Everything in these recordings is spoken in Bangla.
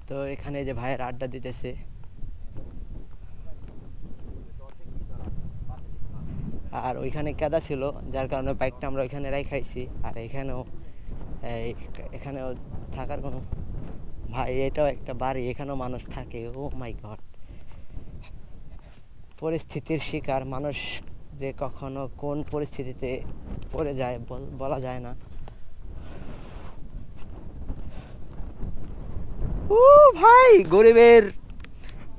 তো এখানে যে ভাইয়ের আড্ডা দিতেছে, আর ওইখানে কেদা ছিল, যার কারণে বাইকটা আমরা ওইখানে রাখাইছি। আর এখানেও থাকার কোনো, ভাই এটাও একটা বাড়ি, এখানেও মানুষ থাকে। ও মাই গড, পরিস্থিতির শিকার মানুষ যে কখনো কোন পরিস্থিতিতে পড়ে যায় বলা যায় না। ও ভাই,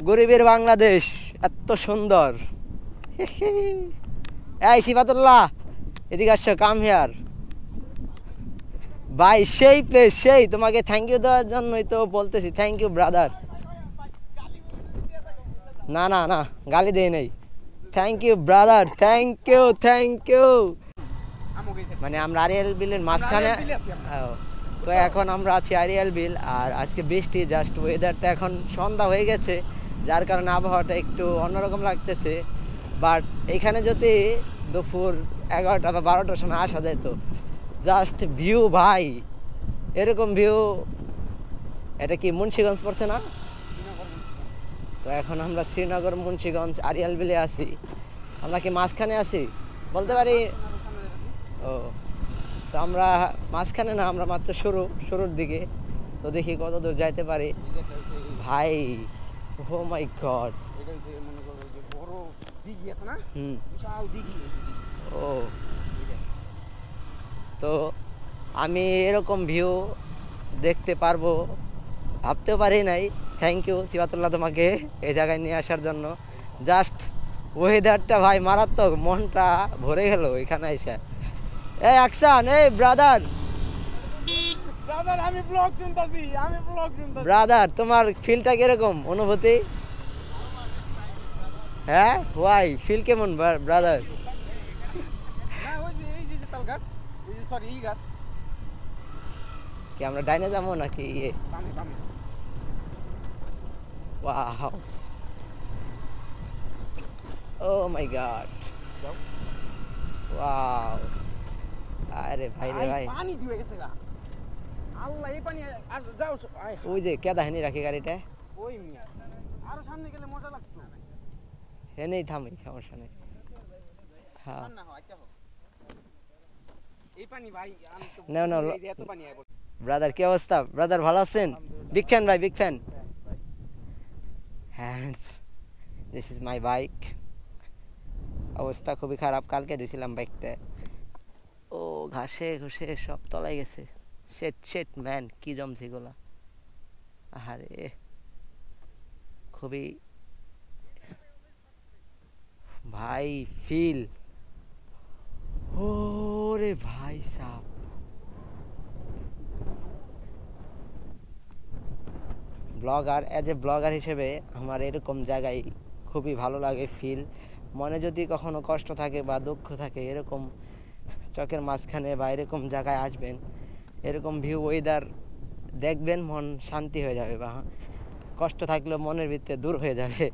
গরিবের বাংলাদেশ এত সুন্দর। এই সিফাতুল্লাহ, এদিকে আসছো, কাম হিয়ার। ভাই সেই প্লেস, সেই তোমাকে থ্যাংক ইউ দেওয়ার জন্যই তো বলতেছি, থ্যাংক ইউ ব্রাদার। না না না, গালি দেই নেই। Thank you brother, thank you. মানে আমরা আরিয়াল বিলের মাঝখানে। তো এখন আমরা আছি আরিয়াল বিল, আর আজকে বৃষ্টি, জাস্ট ওয়েদারটা এখন সন্ধ্যা হয়ে গেছে, যার কারণে আবহাওয়াটা একটু অন্যরকম লাগতেছে। বাট এখানে যদি দুপুর 11টা বা 12টার সময় আসা যায় তো জাস্ট ভিউ ভাই, এরকম ভিউ। এটা কি মুন্সিগঞ্জ পড়ছে না? তো এখন আমরা শ্রীনগর মুন্সিগঞ্জ আরিয়াল বিলে আছি। আমরা কি মাঝখানে আছি বলতে পারি? ও, তো আমরা মাঝখানে না, আমরা মাত্র শুরুর দিকে। তো দেখি কত দূর যাইতে পারি ভাই। ও মাই গড। ও, তো আমি এরকম ভিউ দেখতে পারবো ভাবতেও পারি নাই। থ্যাংক ইউ সিফাতুল্লাহ তোমাকে এই জায়গায় নিয়ে আসার জন্য। জাস্ট ওয়েদারটা ভাই মারাত্মক, মনটা ভরে গেল এখানে এসে। এই অ্যাকশন, এই ব্রাদার ব্রাদার, তোমার ফিলটা কিরকম, অনুভূতি? হ্যাঁ, ওয়াই ফিল কেমন ব্রাদার? কি আমরা ডাইনে যাবো নাকি ইয়ে? ওয়াও, ও মাই গড, ওয়াও। আরে ভাই রে ভাই, পানি দিয়ে গেছে গা। আল্লাহ, এই পানি যাও। ওই যে কেদাহিনী রাখি গাড়িটা, ওই মিয়া আরো সামনে গেলে মজা লাগতো। এনেই থামি, সমস্যা নেই। হ্যাঁ, না হয় কি হবে এই পানি ভাই, আমি তো না না এই যে এত পানি আইবো। ব্রাদার, কি অবস্থা ব্রাদার, ভালো আছেন? বিগ ফ্যান ভাই, বিগ ফ্যান। হ্যাঁ, দিস ইজ মাই বাইক। অবস্থা খুবই খারাপ, কালকে দিয়েছিলাম বাইকটা। ও ঘাসে ঘুষে সব তলায় গেছে। শেট ম্যান, কি জমছে এগুলা। আরে খুবই ভাই ফিল। ওরে ভাই sub, blogger, as a blogger হিসেবে আমার এরকম জায়গায় খুবই ভালো লাগে ফিল। মনে যদি কখনো কষ্ট থাকে বা দুঃখ থাকে, এরকম চকের মাঝখানে বা এরকম জায়গায় আসবেন, এরকম ভিউ ওয়েদার দেখবেন, মন শান্তি হয়ে যাবে, বা কষ্ট থাকলেও মনের ভিতরে দূর হয়ে যাবে।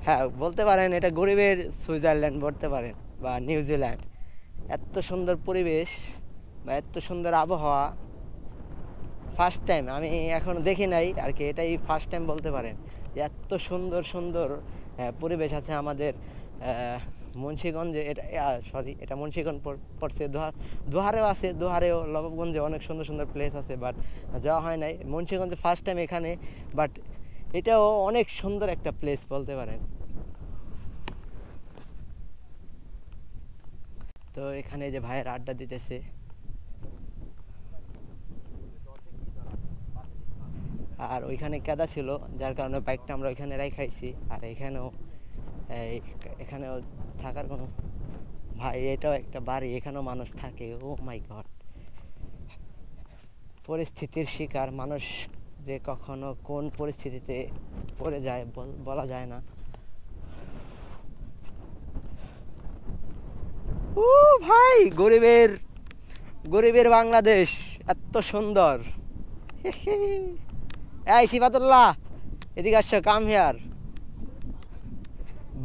হ্যাঁ, বলতে পারেন এটা গরিবের সুইজারল্যান্ড বলতে পারেন, বা নিউজিল্যান্ড। এত সুন্দর পরিবেশ বা এত সুন্দর আবহাওয়া ফার্স্ট টাইম আমি এখনো দেখি নাই আর কি, এটাই ফার্স্ট টাইম বলতে পারেন যে এত সুন্দর সুন্দর পরিবেশ আছে আমাদের মুন্সিগঞ্জে। এটা সরি, এটা মুন্সিগঞ্জ পড়ছে, দোহারেও আছে, দোহারেও নবাবগঞ্জে অনেক সুন্দর সুন্দর প্লেস আছে, বাট যাওয়া হয় নাই। মুন্সিগঞ্জে ফার্স্ট টাইম এখানে, বাট এটাও অনেক সুন্দর একটা প্লেস বলতে পারেন। তো এখানে যে ভাইয়ের আড্ডা দিতেছে, আর ওইখানে কেদা ছিল, যার কারণে বাইকটা আমরা ওইখানে রাখাইছি। আর এখানেও থাকার কোনো, ভাই এটাও একটা বাড়ি, এখানেও মানুষ থাকে। ও মাই গড, পরিস্থিতির শিকার মানুষ যে কখনো কোন পরিস্থিতিতে পড়ে যায় বলা যায় না। ও ভাই, গরিবের বাংলাদেশ এত সুন্দর। এই সিফাতুল্লাহ, এদিকে আসছো, কাম হিয়ার।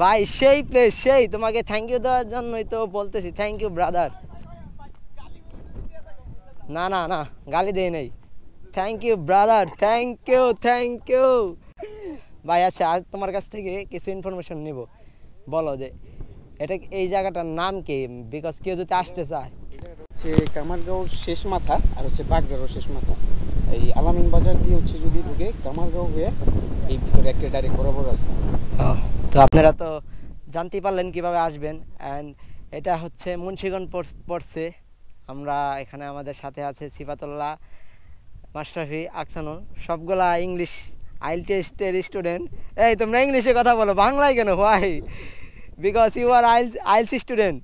ভাই সেই প্লেস সেই, তোমাকে থ্যাংক ইউ দেওয়ার জন্যই তো বলতেছি, থ্যাংক ইউ ব্রাদার। না না না, গালি দেই নাই। Thank you brother, thank you thank you. ভাই আচ্ছা, আজ তোমার কাছ থেকে কিছু ইনফরমেশন নিব, বলো যে এটা এই জায়গাটার নাম কি, বিকজ কেউ যদি আসতে চায়। হচ্ছে কামারগাঁওর শেষ মাথা আর হচ্ছে বাগদারও শেষ মাথা। এই আলামিন বাজার দিয়ে হচ্ছে যদি ঢুকে কামারগাঁও হয়ে এই ভিতরে একটা ডাইরেক্ট বরাবর রাস্তা। তো আপনারা তো জানতে পারলেন কিভাবে আসবেন। অ্যান্ড এটা হচ্ছে মুন্সিগঞ্জ পড়ছে। আমরা এখানে আমাদের সাথে আছে সিফাতুল্লাহ, মাশরাফি, আকসানুল, সবগুলা ইংলিশ আইএলটিএস স্টুডেন্ট। এই তোমরা ইংলিশে কথা বলো, বাংলায় কেন? Why? Because you are IELTS student.